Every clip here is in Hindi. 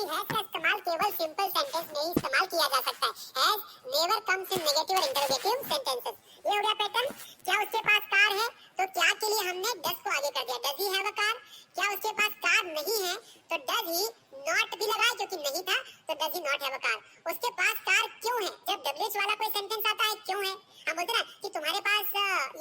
कि हैज का इस्तेमाल केवल सिंपल सेंटेंस में ही इस्तेमाल किया जा सकता है। Has never comes in negative और इंटरोगेटिव सेंटेंसेस। ये हो गया पैटर्न। क्या उसके पास कार है तो क्या के लिए हमने डज को आगे कर दिया, does he have a car. क्या उसके पास कार नहीं है तो डज ही नॉट भी लगाए, क्योंकि नहीं था तो does he not have a car. उसके पास कार क्यों है, जब डब्ल्यूएच वाला कोई सेंटेंस आता है क्यों है, हम बोलते ना कि तुम्हारे पास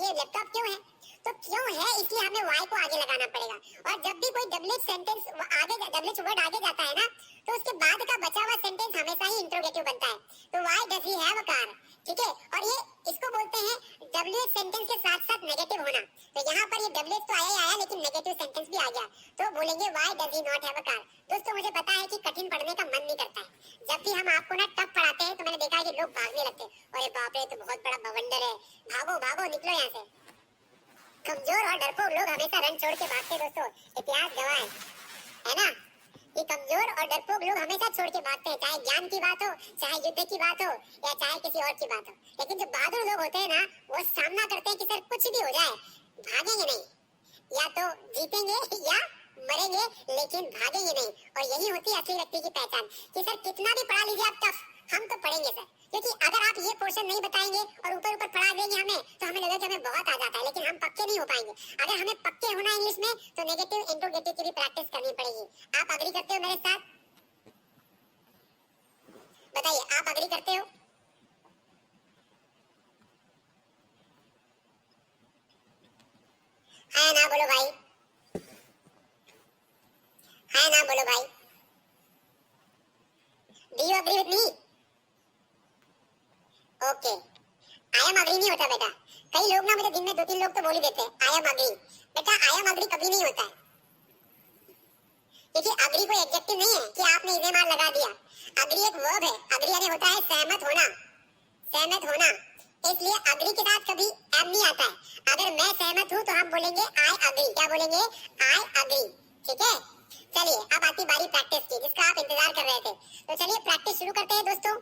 ये लैपटॉप क्यों है, तो क्यों है इसलिए हमें वाई को आगे लगाना पड़ेगा। और जब भी कोई डब्ल्यूएच सेंटेंस आगे, डब्ल्यूएच वर्ड आगे जाता है ना, तो उसके बाद का बचा हुआ सेंटेंस हमेशा ही इंट्रोगेटिव बनता है। तो why does he have a car, ठीक है। और ये इसको बोलते हैं डब्ल्यूएच सेंटेंस के साथ साथ नेगेटिव होना। तो यहाँ पर ये डब्ल्यूएच तो आया ही आया, लेकिन नेगेटिव सेंटेंस भी आ गया, तो बोलेंगे why does he not have a car. दोस्तों मुझे पता है कि कठिन पढ़ने का मन नहीं करता है। जब भी हम आपको ना टफ पढ़ाते हैं तो मैंने देखा है कि लोग भागने लगते हैं, अरे बाप रे तो बहुत बड़ा बवंडर है, भागो भागो निकलो यहाँ से। कमजोर और डरपोक लोग हमेशा रन छोड़ के भागते हैं दोस्तों, इतिहास गवाह है ना। ये कमजोर और डरपोक लोग हमेशा छोड़ के भागते हैं, चाहे ज्ञान की बात हो, चाहे युद्ध की बात हो, या चाहे किसी और की बात हो। लेकिन जो बहादुर लोग होते हैं ना, वो सामना करते हैं कि सर कुछ भी हो जाए भागेंगे नहीं, या तो जीतेंगे या मरेंगे, लेकिन भागेंगे नहीं। और यही होती है असली व्यक्ति की पहचान कि सर कितना भी पढ़ा लीजिए आप टफ, हम तो पढ़ेंगे सर। क्योंकि अगर आप ये पोर्शन नहीं बताएंगे और ऊपर ऊपर पढ़ा देंगे हमें, तो हमें लगेगा कि हमें बहुत आ जाता है, लेकिन हम पक्के नहीं हो पाएंगे। अगर हमें पक्के होना इंग्लिश में, तो नेगेटिव इंट्रोगेटिव की भी प्रैक्टिस करनी पड़ेगी। आप अग्री करते हो मेरे साथ? बताइए, आप अग्री करते हो? हाँ ना बोलो भाई, हाँ ना बोलो भाई। Do you agree with me? Okay, I am agree नहीं होता बेटा। कई लोग ना मुझे दिन में 2-3 लोग तो बोल ही देते हैं आई एम अग्री। बेटा आई एम अग्री कभी नहीं होता है, क्योंकि अग्री कोई एडजेक्टिव नहीं है कि आपने इधर मार लगा दिया। अग्री एक वर्ब है, अग्री यानी होता है सहमत होना, सहमत होना। इसलिए अग्री के साथ कभी एम नहीं आता है। अगर मैं सहमत हूँ तो हम बोलेंगे आई अग्री। क्या बोलेंगे? आई अग्री, ठीक है। चलिए अब आती बारी प्रैक्टिस की, जिसका आप इंतजार कर रहे थे। तो चलिए प्रैक्टिस शुरू करते हैं दोस्तों।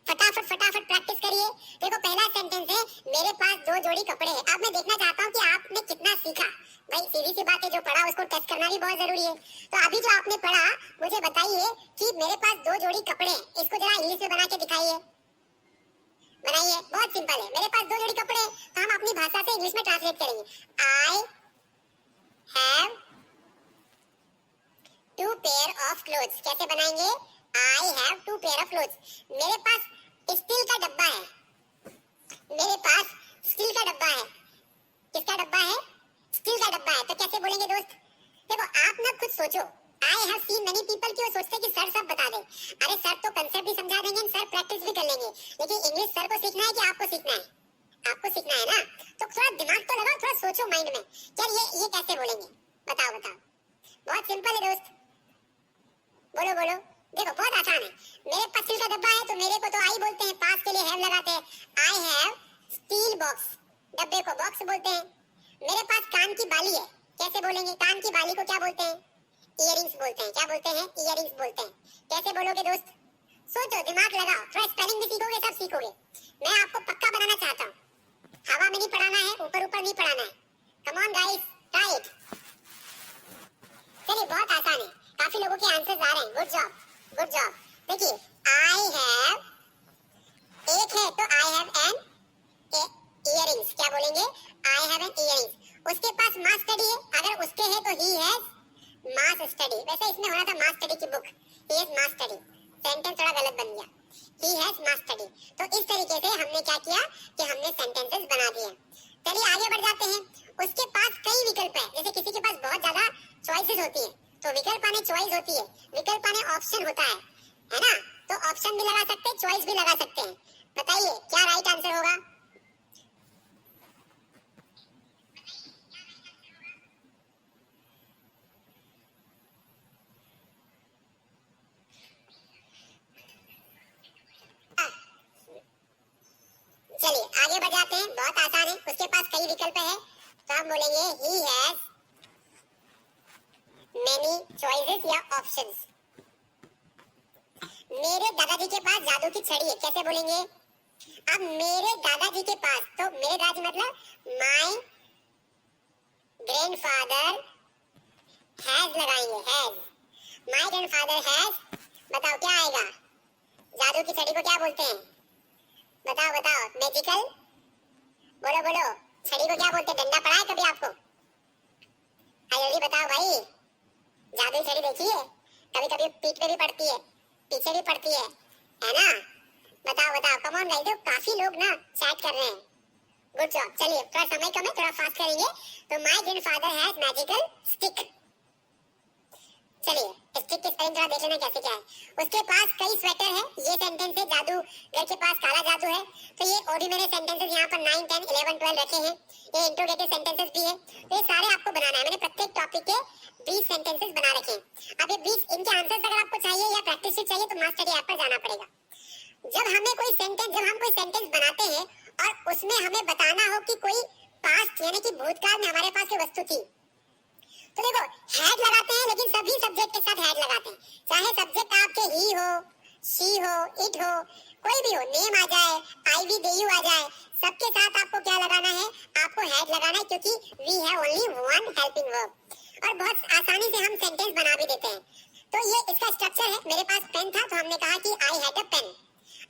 फटाफट फटाफट प्रैक्टिस करिए। देखो पहला सेंटेंस है मेरे पास 2 जोड़ी कपड़े हैं। अब मैं देखना चाहता हूँ कि आपने कितना सीखा। भाई सीधी सी बात है, जो पढ़ा उसको टेस्ट करना भी बहुत जरूरी है। तो अभी जो आपने पढ़ा मुझे बताइए कि मेरे पास 2 जोड़ी कपड़े हैं, इसको जरा इंग्लिश में बना के दिखाइए। बनाइए, बहुत सिंपल है। मेरे पास 2 जोड़ी कपड़े हैं, तो हम अपनी भाषा से इंग्लिश में ट्रांसलेट करेंगे। I have 2 pair of clothes. कैसे बनाएंगे? I have 2 pair of clothes. मेरे पास स्टील का डब्बा है, मेरे पास स्टील का डब्बा है। किसका डब्बा है? स्टील का डब्बा है। तो कैसे बोलेंगे दोस्त? देखो आप ना खुद सोचो। I have seen many people की वो सोचते कि सर सब बता दे। अरे सर तो कंसेप्ट भी समझा देंगे, सर प्रैक्टिस भी कर लेंगे, लेकिन इंग्लिश सर को सीखना है कि आपको सीखना है? आपको सीखना है ना, तो थोड़ा दिमाग तो लगाओ, थोड़ा सोचो माइंड में। चल ये कैसे बोलेंगे? बताओ बताओ। बहुत सिंपल है दोस्त, बोलो बोलो। देखो बहुत आसान है। मेरे पास स्टील का डब्बा है तो मेरे को तो आई बोलते हैं, पास के लिए हैव लगाते हैं। आई हैव स्टील बॉक्स, डब्बे को बॉक्स बोलते हैं। मेरे पास कान की बाली है, कैसे बोलेंगे? कान की बाली को क्या बोलते हैं? इयररिंग्स बोलते हैं। क्या बोलते हैं? इयररिंग्स बोलते हैं। कैसे बोलोगे दोस्त? सोचो, दिमाग लगाओ, थोड़ा स्पेलिंग भी सीखोगे, सब सीखोगे। मैं आपको पक्का बनाना चाहता हूँ, हवा में नहीं पढ़ाना है, ऊपर ऊपर नहीं पढ़ाना है। Come on guys, try it. चलिए बहुत आसान है, काफी लोगों के आंसर्स आ रहे हैं। Good job, good job. देखिए आई हैव, एक है तो आई हैव एन इयररिंग्स। क्या बोलेंगे? I have an earrings. उसके पास मास स्टडी है, अगर उसके है तो ही हैज मास स्टडी। वैसे इसमें होना था मास स्टडी की book, he has mass study. Sentence थोड़ा गलत बन गया, ही हैज मास स्टडी। तो इस तरीके से हमने क्या किया कि हमने सेंटेंसेस बना दिए। चलिए आगे बढ़ जाते हैं। उसके पास कई विकल्प है, जैसे किसी के पास बहुत ज्यादा चॉइसेस होती है, तो विकल्प आने चॉइस होती है, विकल्प आने ऑप्शन होता है ना। तो ऑप्शन भी लगा सकते हैं, चॉइस भी लगा सकते हैं। बताइए क्या राइट आंसर होगा? चलिए आगे बढ़ जाते हैं, बहुत आसान है। उसके पास कई विकल्प है, तो हम बोलेंगे ही हैज मेनी चॉइसेस या ऑप्शंस। मेरे दादाजी के पास जादू की छड़ी है, कैसे बोलेंगे? अब मेरे दादाजी के पास, तो मेरे दादाजी मतलब माय ग्रैंडफादर हैज लगाएंगे, हैज। माय ग्रैंडफादर हैज बताओ क्या आएगा? जादू की छड़ी को क्या बोलते हैं? बताओ बताओ, मैजिकल, बोलो बोलो, छड़ी को क्या बोलते हैं? डंडा पड़ा है कभी आपको? जल्दी बताओ भाई, जादू की छड़ी देखी है? कभी कभी पीठ पे भी पड़ती है, पीछे भी पड़ती है ना? बताओ बताओ, कम ऑन गाइस, काफी लोग ना चैट कर रहे हैं। Good job. चलिए थोड़ा समय कम है, थोड़ा फास्ट करेंगे। तो my grandfather has magical stick. चलिए स्टिक की स्पेलिंग थोड़ा देख लेना कैसे क्या है। उसके पास कई स्वेटर है, ये सेंटेंस है। जादूगर के पास काला जादू है। तो ये ऑर्डिनरी सेंटेंसेस यहाँ पर 9, 10, 11, 12 रखे हैं। ये इंट्रोगेटिव सेंटेंसेस भी है। तो ये सारे आपको बनाना है। मैंने प्रत्येक टॉपिक के 20 सेंटेंसेस बना रखे हैं। अब ये 20 इनके आंसर्स अगर आपको चाहिए या प्रैक्टिस शीट चाहिए तो मास्टर स्टडी ऐप पर जाना पड़ेगा। जब हम कोई सेंटेंस बनाते हैं और उसमें हमें बताना हो कि कोई पास्ट यानी कि भूतकाल में हमारे पास कोई वस्तु थी, तो देखो हैड लगाते हैं, लेकिन सभी सब्जेक्ट के साथ हैड लगाते हैं। चाहे सब्जेक्ट आपके ही हो, शी हो, इट हो, कोई भी हो, नेम आ जाए, आई वी दे यू आ जाए, सबके साथ आपको क्या लगाना है? आपको हैड लगाना है, क्योंकि we have only one helping verb. और बहुत आसानी से हम सेंटेंस बना भी देते हैं। तो ये इसका स्ट्रक्चर है। मेरे पास पेन था तो हमने कहा कि आई हैड अ पेन।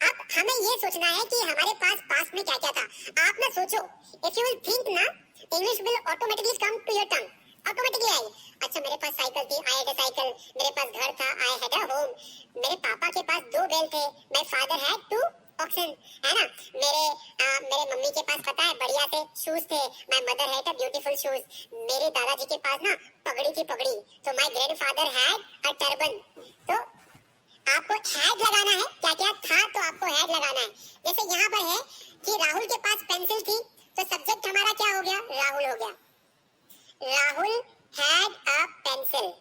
अब हमें ये सोचना है कि हमारे पास में क्या क्या था। आप ना सोचो, इफ यू विल थिंक ना, English will automatically come to your tongue, automatically आई। अच्छा मेरे पास साइकिल थी, आई हैड अ साइकिल। मेरे पास घर था, आई हैड अ होम। मेरे पापा के पास 2 बैल थे, माय फादर हैड 2 ऑक्सन, है ना? मेरे मम्मी के पास पता है बढ़िया से शूज थे, my mother had a beautiful shoes. मेरे दादाजी के पास ना पगड़ी थी, पगड़ी, तो my grandfather had a turban. तो आपको हैड लगाना है, क्या क्या था तो आपको हैड लगाना है। जैसे यहाँ पर है कि राहुल के पास पेंसिल थी, तो सब्जेक्ट हमारा क्या हो गया? राहुल हो गया। Rahul had a pencil.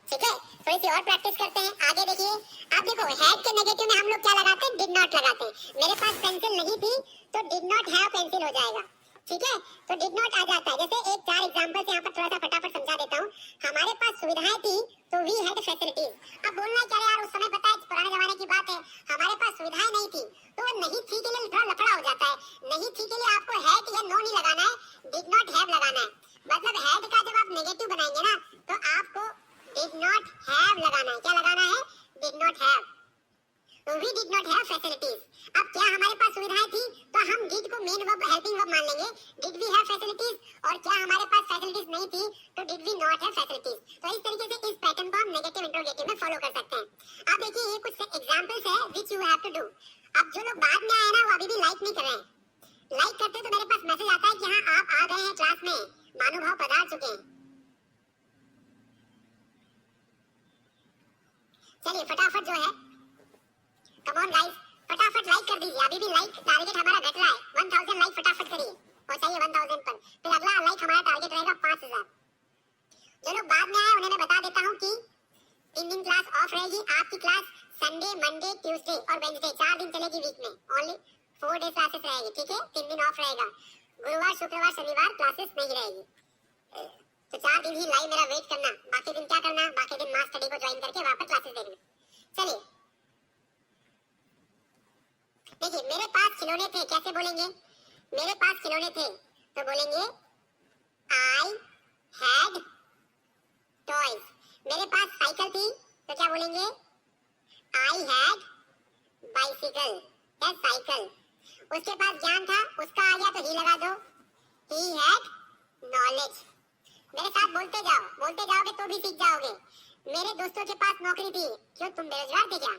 ठीक है, थोड़ी सी और प्रैक्टिस करते हैं। आगे देखिए, आप देखो हैड के नेगेटिव में हम लोग क्या लगाते हैं? डिड नॉट लगाते हैं। मेरे पास पेंसिल नहीं थी तो डिड नॉट हैव पेंसिल हो जाएगा। ठीक है, तो डिड नॉट आ जाता है। जैसे एक 4 एग्जांपल्स यहाँ पर थोड़ा सा फटाफट समझा देता हूँ। हमारे पास सुविधाएं थी तो वी हैड फैसिलिटीज। अब बोलना क्या यार, उस समय पता है पुराने जमाने की बात है, हमारे पास सुविधाएं नहीं थी, तो वो नहीं थी के लिए थोड़ा लफड़ा हो जाता है। नहीं थी के लिए आपको हैड या नो नहीं लगाना है, डिड नॉट हैव लगाना है। मतलब हैड का जब आप नेगेटिव बनाएंगे ना, तो आपको डिड नॉट हैव लगाना है। क्या लगाना है? Did not have. We did not have facilities. अब क्या हमारे पास सुविधाएं थी तो हम did को मेन वर्ब हेल्पिंग वर्ब मान लेंगे। Did we have facilities? और क्या हमारे पास फैसिलिटीज नहीं थी तो did we not have facilities? तो इस तरीके से इस पैटर्न को हम नेगेटिव इंट्रोगेटिव में फॉलो कर सकते हैं। अब देखिए ये कुछ एग्जांपल्स है which you have to do. अब जो लोग बाद में आए ना वो अभी भी लाइक नहीं कर रहे हैं। लाइक करते तो मेरे पास मैसेज आता है कि हाँ आप आ गए हैं क्लास में, महानुभाव पधार चुके हैं। चलिए फटाफट जो है, कम ऑन गाइस, फटाफट लाइक कर दीजिए। अभी भी लाइक टारगेट हमारा घट रहा है। 1000 लाइक फटाफट करिए और चाहिए 1000 पर। फिर अगला लाइक हमारा टारगेट रहेगा 5000। जो लोग बाद में आए उन्हें मैं बता देता हूँ कि 3 दिन क्लास ऑफ रहेगी। आपकी क्लास संडे, मंडे, ट्यूसडे और वेडनेसडे 4 दिन चलेगी वीक में। ओनली 4 डे क्लासेस रहेगी। ठीक है, 3 दिन ऑफ रहेगा। गुरुवार, शुक्रवार, शनिवार क्लासेस नहीं रहेगी। तो 4 दिन ही लाइव मेरा वेट करना, बाकी दिन क्या करना? बाकी दिन मास स्टडी को ज्वाइन करके वहां पर क्लासेस देखना। चलिए देखिए, मेरे पास खिलौने थे, कैसे बोलेंगे? मेरे पास खिलौने थे तो बोलेंगे आई हैड टॉयज। मेरे पास साइकिल थी तो क्या बोलेंगे? आई हैड बाइसिकल या साइकिल। उसके पास ज्ञान था, उसका आ गया तो ही लगा दो, ही हैड नॉलेज। मेरे साथ बोलते जाओगे तो भी सीख जाओगे। मेरे दोस्तों के पास नौकरी थी, क्यों तुम बेरोजगार थे क्या?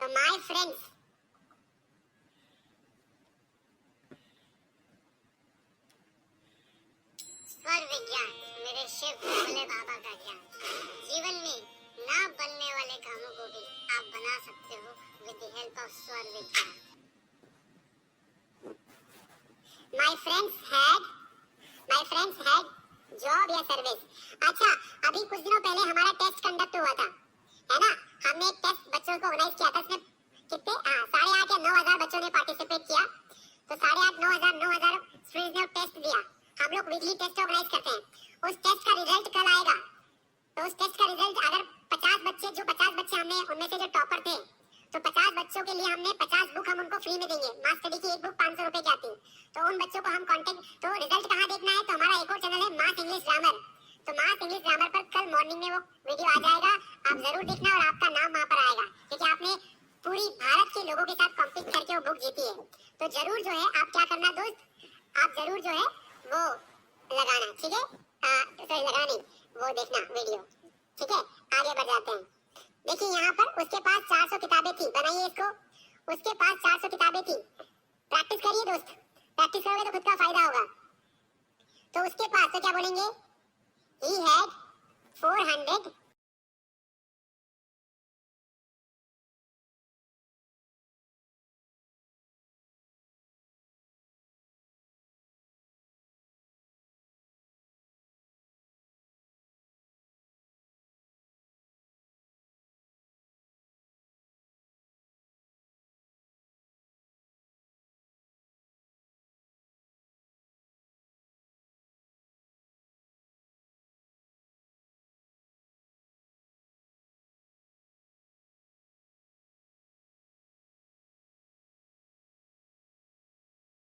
तो माय फ्रेंड्स, स्वर विज्ञान, मेरे शिव भोले बाबा का ज्ञान। जीवन में ना बनने वाले कामों को भी आप बना सकते हो विद द हेल्प ऑफ स्वर विज्ञान। माय फ्रेंड्स हैड जॉब या सर्विस। अच्छा, अभी कुछ दिनों पहले हमारा टेस्ट कंडक्ट हुआ था, है ना? हमने एक टेस्ट बच्चों को ऑर्गेनाइज किया था। इसमें कितने 8,500 या 9,000 बच्चों ने पार्टिसिपेट किया। तो 8,500 9,000 स्टूडेंट्स ने टेस्ट दिया। हम लोग वीकली टेस्ट ऑर्गेनाइज करते हैं। उस टेस्ट का रिजल्ट कल आएगा। तो उस टेस्ट का रिजल्ट अगर 50 बच्चे हमने उनमें से जो टॉपर थे, तो 50 बच्चों के लिए हमने 50 बुक हम उनको फ्री में देंगे। मास स्टडी की एक बुक 500 रुपए की आती है। तो उन बच्चों को हम कांटेक्ट, तो रिजल्ट कहाँ देखना है? तो हमारा एक और चैनल है मास इंग्लिश ग्रामर। तो मास इंग्लिश ग्रामर पर कल मॉर्निंग में वो वीडियो आ जाएगा, आप जरूर देखना और आपका नाम वहां पर आएगा, क्योंकि आपने पूरी भारत के लोगों के साथ कॉम्पीट करके वो बुक जीती है। तो जरूर जो है आप क्या करना दोस्त, आप जरूर जो है वो लगाना, ठीक है? सॉरी लगाना नहीं, वो देखना वीडियो, ठीक है? आगे बढ़ जाते हैं। देखिए यहाँ पर उसके पास 400 किताबें थी, बनाइए इसको, उसके पास 400 किताबें थी। प्रैक्टिस करिए दोस्त, प्रैक्टिस करोगे तो खुद का फायदा होगा। तो उसके पास तो क्या बोलेंगे, he had 400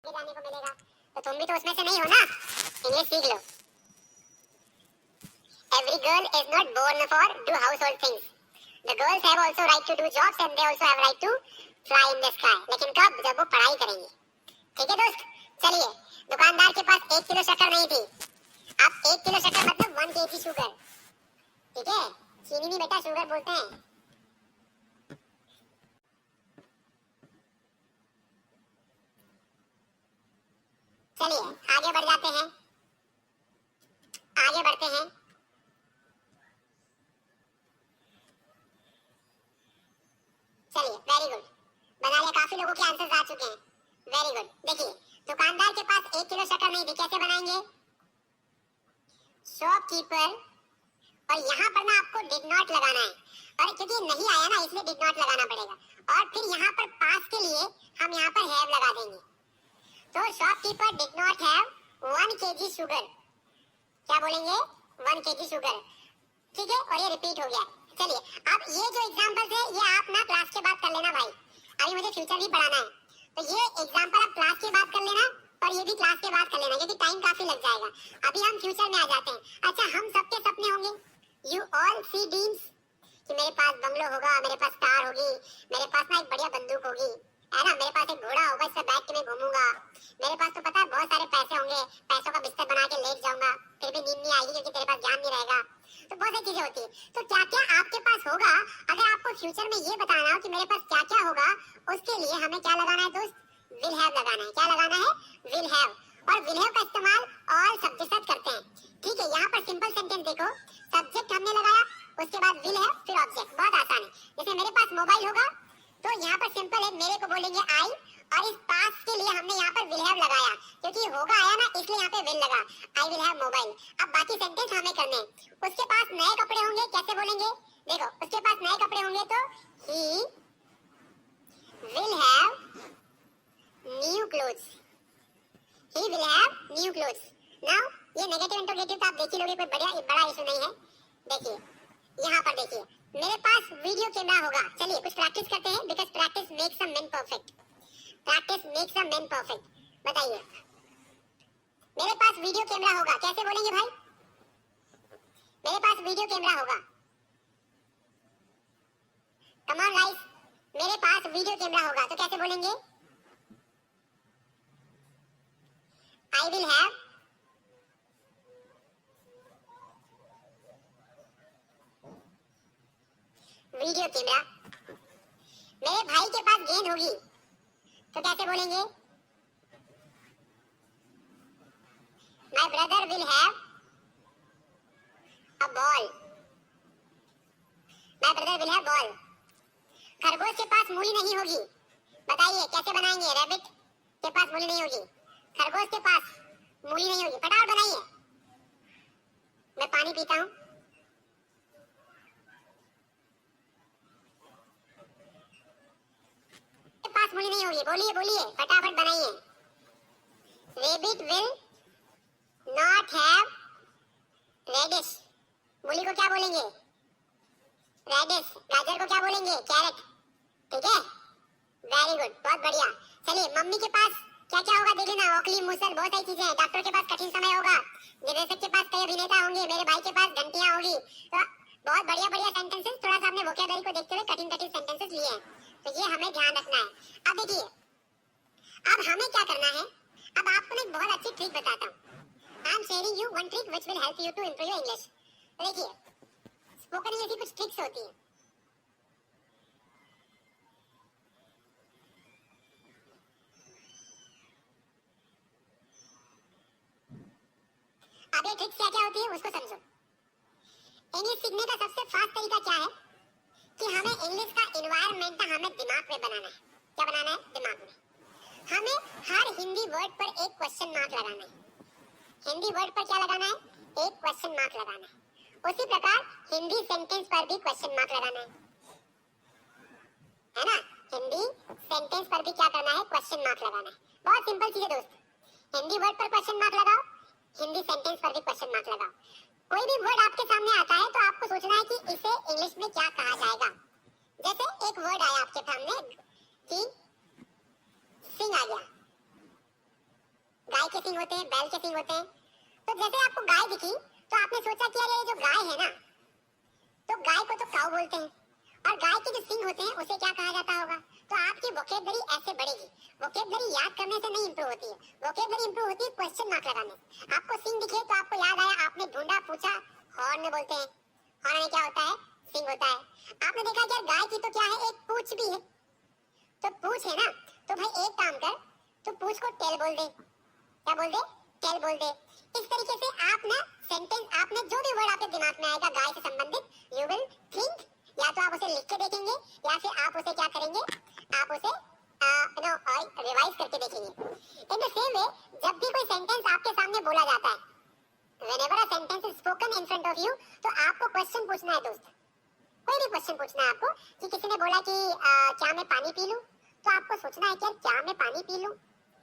जाने को मिलेगा, तो तुम भी तो उसमें से नहीं हो ना, इंग्लिश सीख लो। Every girl is not born for do household things. The girls have also right to do jobs and they also have right to fly in the sky. लेकिन कब, जब वो पढ़ाई करेंगे, ठीक है दोस्त? चलिए, दुकानदार के पास 1 किलो शक्कर नहीं थी। अब 1 किलो शक्कर मतलब 1 kg शुगर, ठीक है? चीनी नहीं बेटा, शुगर बोलते हैं। चलिए आगे बढ़ जाते हैं, आगे बढ़ते हैं। चलिए वेरी गुड, बना लिया, काफी लोगों के आंसर्स आ चुके हैं, वेरी गुड। देखिए दुकानदार के पास 1 किलो शक्कर नहीं थी, कैसे बनाएंगे? शॉपकीपर, और यहाँ पर ना आपको डिड नॉट लगाना है, और क्योंकि नहीं आया ना इसलिए डिड नॉट लगाना पड़ेगा, और फिर यहाँ पर पास के लिए हम यहाँ पर हैव लगा देंगे। तो shopkeeper did not have 1 kg sugar, क्या बोलेंगे? 1 kg शुगर, ठीक है? और ये रिपीट हो गया। चलिए अब ये जो एग्जांपल्स है ये आप ना क्लास के बाद कर लेना भाई, अभी मुझे फ्यूचर भी पढ़ाना है, तो ये एग्जांपल आप क्लास के बाद कर लेना और ये भी क्लास के बाद कर लेना, क्योंकि टाइम काफी लग जाएगा। अभी हम फ्यूचर में आ जाते हैं। अच्छा, हम सबके सपने होंगे, यू ऑल सी ड्रीम्स, कि मेरे पास बंगलो होगा, मेरे पास कार होगी, मेरे पास ना एक बढ़िया बंदूक होगी, है ना, मेरे पास एक घोड़ा होगा, इससे बैठ के मैं घूमूंगा, मेरे पास तो पता है बहुत सारे पैसे होंगे, पैसों का बिस्तर बना के लेट जाऊंगा, फिर भी नींद नहीं आएगी क्योंकि तेरे पास ज्ञान नहीं रहेगा। तो बहुत सारी चीजें होती है। तो क्या क्या आपके पास होगा, अगर आपको फ्यूचर में ये बताना हो कि मेरे पास क्या क्या होगा, उसके लिए हमें क्या लगाना है दोस्त? विल हैव लगाना है। क्या लगाना है? Will have. और विल हैव का इस्तेमाल ऑल सब्जेक्ट के साथ करते हैं, ठीक है? यहाँ पर सिंपल सेंटेंस देखो, सब्जेक्ट हमने लगाया, उसके बाद विल हैव, फिर ऑब्जेक्ट, बहुत आसान है। जैसे मेरे पास मोबाइल होगा, तो यहाँ पर सिंपल है, मेरे को बोलेंगे आई, और इस पास के लिए हमने यहाँ पर विल हैव लगाया, क्योंकि होगा आया ना इसलिए यहाँ पे विल लगा, आई विल हैव मोबाइल। अब बाकी सेंटेंस हमें करने हैं। उसके पास नए कपड़े होंगे, कैसे बोलेंगे? देखो, उसके पास नए कपड़े होंगे तो he will have new clothes, he will have new clothes. Now ये नेगेटिव इंटरोगेटिव तो आप देख ही लोगे, कोई बड़ा इशू नहीं है। देखिए यहाँ पर देखिए, मेरे पास वीडियो कैमरा होगा। चलिए कुछ प्रैक्टिस करते हैं, because practice makes a man perfect, practice makes a man perfect. बताइए, मेरे पास वीडियो कैमरा होगा, कैसे बोलेंगे भाई? मेरे पास वीडियो कैमरा होगा, कम ऑन गाइस, मेरे पास वीडियो कैमरा होगा तो कैसे बोलेंगे? I will have video camera. मेरे भाई के पास गेंद होगी तो कैसे बोलेंगे? My brother will have a ball. My brother will have ball. खरगोश के पास मूली नहीं होगी, बताइए कैसे बनाएंगे? रैबिट के पास मूली नहीं होगी, खरगोश के पास मूली नहीं होगी, फटाफट बनाइए। मैं पानी पीता हूँ। के पास मूली नहीं होगी, बोलिए बोलिए, फटाफट बनाइए। Rabbit will not have radish, मूली को क्या बोलेंगे? रेडिश। गाजर को क्या बोलेंगे? कैरेट, ठीक है? वेरी गुड, बहुत बढ़िया। चलिए, मम्मी के पास क्या क्या होगा देखना, ओखली मूसल बहुत सारी चीजें हैं। डॉक्टर के पास कठिन समय होगा, निर्देशक के पास कई अभिनेता होंगे, मेरे भाई के पास घंटियां होगी। तो बहुत बढ़िया बढ़िया सेंटेंसेस, थोड़ा सा हमने वोकैबुलरी को देखते हुए कठिन कठिन सेंटेंसेस लिए हैं, तो ये हमें ध्यान रखना है। अब देखिए, अब हमें क्या करना है, अब आपको मैं एक बहुत अच्छी ट्रिक बताता हूँ। I am sharing you one trick which will help you to improve your English. देखिए, स्पोकन इंग्लिश की कुछ ट्रिक्स होती हैं। अब ये ट्रिक्स क्या क्या होती है उसको समझो। इंग्लिश सीखने का सबसे फास्ट तरीका क्या है कि हमें इंग्लिश का एनवायरनमेंट हमें दिमाग में बनाना है। क्या बनाना है? दिमाग में। हमें हर हिंदी वर्ड पर एक क्वेश्चन मार्क लगाना है। हिंदी वर्ड पर क्या लगाना है? एक क्वेश्चन मार्क लगाना है। उसी प्रकार हिंदी सेंटेंस पर भी क्वेश्चन मार्क लगाना है ना? हिंदी सेंटेंस पर भी क्या करना है? क्वेश्चन मार्क लगाना है। बहुत सिंपल चीज है दोस्त। हिंदी वर्ड पर क्वेश्चन मार्क लगाओ, हिंदी सेंटेंस पर भी क्वेश्चन मार्क लगाओ। कोई भी वर्ड आपके सामने आता है तो आपको सोचना है कि इसे इंग्लिश में क्या कहा जाएगा। जैसे एक वर्ड आया आपके सामने कि सिंग आ गया। गाय के सिंग होते हैं, बैल के सिंग होते हैं। तो जैसे आपको गाय दिखी तो आपने सोचा कि अरे ये जो गाय है ना, तो गाय को तो काऊ बोलते हैं, और गाय के जो सिंग होते हैं उसे क्या कहा जाता होगा। तो आपकी वोकैबुलरी ऐसे बढ़ेगी। वोकैबुलरी याद करने से नहीं इंप्रूव होती है, वोकैबुलरी इंप्रूव होती है क्वेश्चन मार्क लगाने से। आपको सिंग दिखे तो आपको याद आया, आपने ढूंढा, पूछा। हॉर्न में बोलते हैं, हॉर्न में क्या होता है? सिंग होता है। आपने देखा कि गाय की तो क्या है? एक पूंछ भी है। तो पूंछ है ना, तो भाई एक काम कर, तो पूंछ को टेल बोल दे। क्या बोल दे? टेल बोल दे। इस तरीके से आप ना सेंटेंस, आपने जो भी वर्ड आपके दिमाग में आएगा गाय से संबंधित, यू विल थिंक, या तो आप उसे लिख के देखेंगे या फिर आप उसे क्या करेंगे, आप उसे रिवाइज करके देखेंगे। इन द सेम वे, जब भी कोई सेंटेंस आपके सामने बोला जाता है, whenever a sentence is spoken in front of you, तो आपको क्वेश्चन पूछना है दोस्त। कोई भी क्वेश्चन पूछना है आपको कि किसी ने बोला कि क्या मैं पानी पी लूं, तो आपको सोचना है कि क्या मैं पानी पी लूं,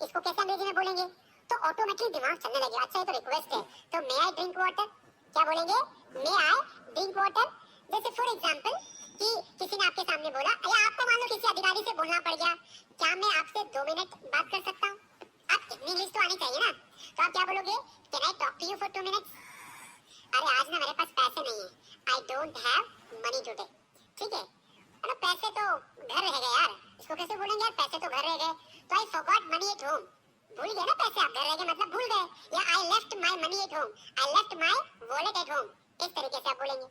इसको कैसे अंग्रेजी में बोलेंगे। तो ऑटोमेटिकली दिमाग चलने लगेगा। अच्छा, ये तो रिक्वेस्ट है, तो मे आई ड्रिंक वाटर, क्या बोलेंगे? मे आई ड्रिंक वाटर। जैसे फॉर एग्जांपल कि किसी ने आपके सामने बोला, या आपको मान लो किसी अधिकारी से बोलना पड़ गया, क्या मैं आपसे 2 मिनट बात कर सकता हूँ। आप इतनी इंग्लिश तो आनी चाहिए ना, तो आप क्या बोलोगे? Can I talk to you for 2 minutes? अरे आज ना मेरे पास पैसे नहीं है, I don't have money today. ठीक है ना, पैसे तो घर रह गए यार, इसको कैसे बोलेंगे यार? पैसे तो घर रह गए, तो I forgot money at home. भूल गए ना पैसे, आप घर रह गए मतलब भूल गए। या I left my money at home, I left my wallet at home. इस तरीके से आप बोलेंगे।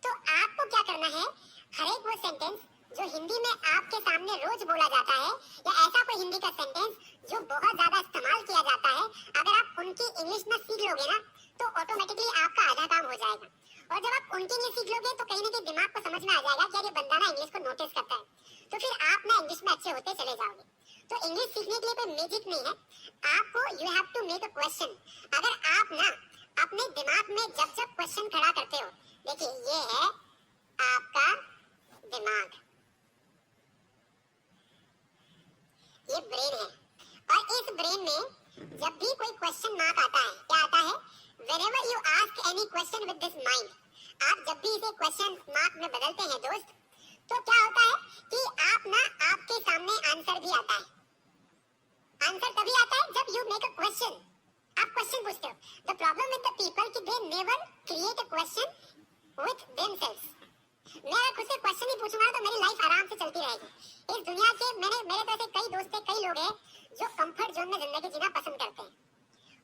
तो आपको क्या करना है, हर एक वो सेंटेंस जो हिंदी में आपके सामने रोज बोला जाता है, या ऐसा कोई हिंदी का सेंटेंस जो बहुत ज्यादा इस्तेमाल किया जाता है, अगर आप उनकी इंग्लिश में सीख लोगे ना, तो ऑटोमेटिकली आपका आधा काम हो जाएगा। और जब आप उनकी इंग्लिश सीख लोगे तो कहीं ना कहीं दिमाग को समझ में आ जाएगा कि ये बंदा ना इंग्लिश को नोटिस करता है, तो फिर आप ना इंग्लिश में अच्छे होते चले जाओगे। तो इंग्लिश सीखने के लिए कोई मैजिक नहीं है, आपको you have to make a question. अगर आप ना अपने दिमाग में जब जब क्वेश्चन खड़ा करते हो, देखिए ये है आपका दिमाग, ये ब्रेन है, और इस ब्रेन में जब भी कोई क्वेश्चन मार्क आता है, क्या आता है? whenever you ask any question with this mind, आप जब भी इसे क्वेश्चन मार्क में बदलते हैं दोस्त, तो क्या होता है कि आप ना आपके सामने आंसर भी आता है। आंसर तभी आता है जब यू मेक अ क्वेश्चन, आप क्वेश्चन पूछते हो। The problem with the people कि they never create a question with themselves. मैं अगर खुद से क्वेश्चन नहीं पूछूंगा तो मेरी लाइफ आराम से चलती रहेगी। इस दुनिया के मेरे तरह से कई दोस्त हैं, कई लोग हैं जो कंफर्ट जोन में जिंदगी जीना पसंद करते हैं।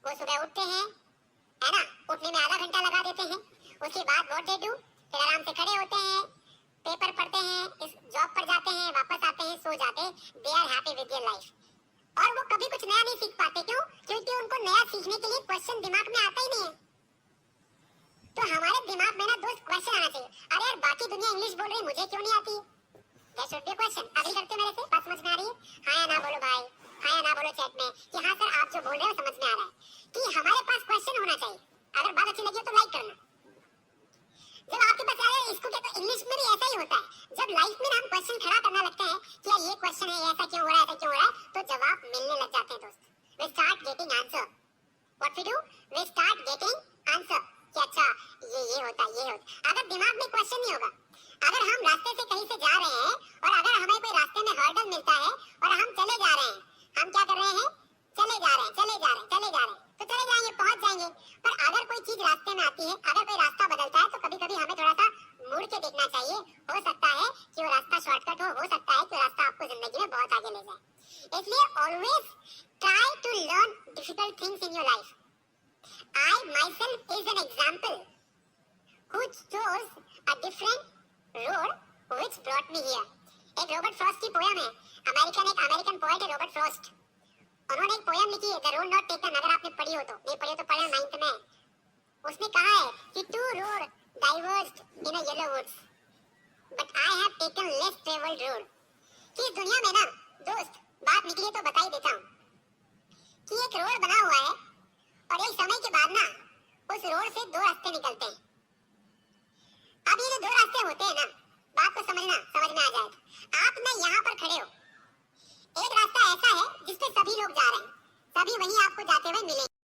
वो सुबह उठते हैं, है ना, उठने में आधा घंटा लगा देते हैं, उसके बाद व्हाट दे डू, फिर आराम से खड़े होते हैं, पेपर पढ़ते हैं, इस जॉब पर जाते हैं, वापस आते हैं, सो जाते हैं। They are happy with their life. और वो कभी कुछ नया नहीं सीख पाते। क्यों? क्योंकि उनको नया सीखने के लिए क्वेश्चन दिमाग में आता ही नहीं है। तो हमारे दिमाग में ना दोस्त क्वेश्चन आना चाहिए। अरे यार, बाकी दुनिया इंग्लिश बोल रही है, मुझे क्यों नहीं आती? That should be question. अभी करते मेरे से, बात समझ में आ रही है? हाँ या ना बोलो भाई, हाँ या ना बोलो चैट में कि हाँ सर आप जो बोल रहे हो समझ में आ रहा है। कि हमारे पास क्वेश्चन होना चाहिए। अगर बात अच्छी लगी हो तो लाइक करना। जब आपके पास आ रहा है, इसको कहते हैं इंग्लिश में भी ऐसा ही होता है। जब लाइफ में हम क्वेश्चन खड़ा करना लगते हैं कि यार ये क्वेश्चन है, ऐसा क्यों हो रहा है, ऐसा क्यों हो रहा है, तो जवाब मिलने लग जाते हैं दोस्त। We start getting answer. What we do, we start getting answer कि अच्छा ये होता है, ये होता है। अगर दिमाग में क्वेश्चन नहीं होगा, अगर हम रास्ते से कहीं से जा रहे हैं और अगर हमें कोई रास्ते में हर्डल मिलता है और हम चले जा रहे हैं, हम क्या कर रहे हैं? आगे ले जाए। इसलिए always try to learn difficult things in your life. I myself is an example who chose a different road which brought me here. एक रॉबर्ट फ्रॉस्ट की पोयम है, एक अमेरिकन पोएट है रॉबर्ट फ्रॉस्ट। उन्होंने एक पोयम लिखी है द रोड नॉट टेकन, अगर आपने पढ़ी हो तो, नहीं पढ़ी हो तो पढ़ना 9th में। उसमें कहा है कि two road diverged in a yellow woods but I have taken less travelled road. कि इस दुनिया में ना दोस्त बात निकली तो बता ही देता हूँ कि एक रोड बना हुआ है और एक समय के बाद ना उस रोड से दो रास्ते निकलते हैं। अब ये जो दो रास्ते होते हैं ना, बात को समझ में आ जाए। आप ना यहाँ पर खड़े हो, एक रास्ता ऐसा है जिस पे सभी लोग जा रहे हैं, सभी वहीं आपको जाते हुए मिलेंगे।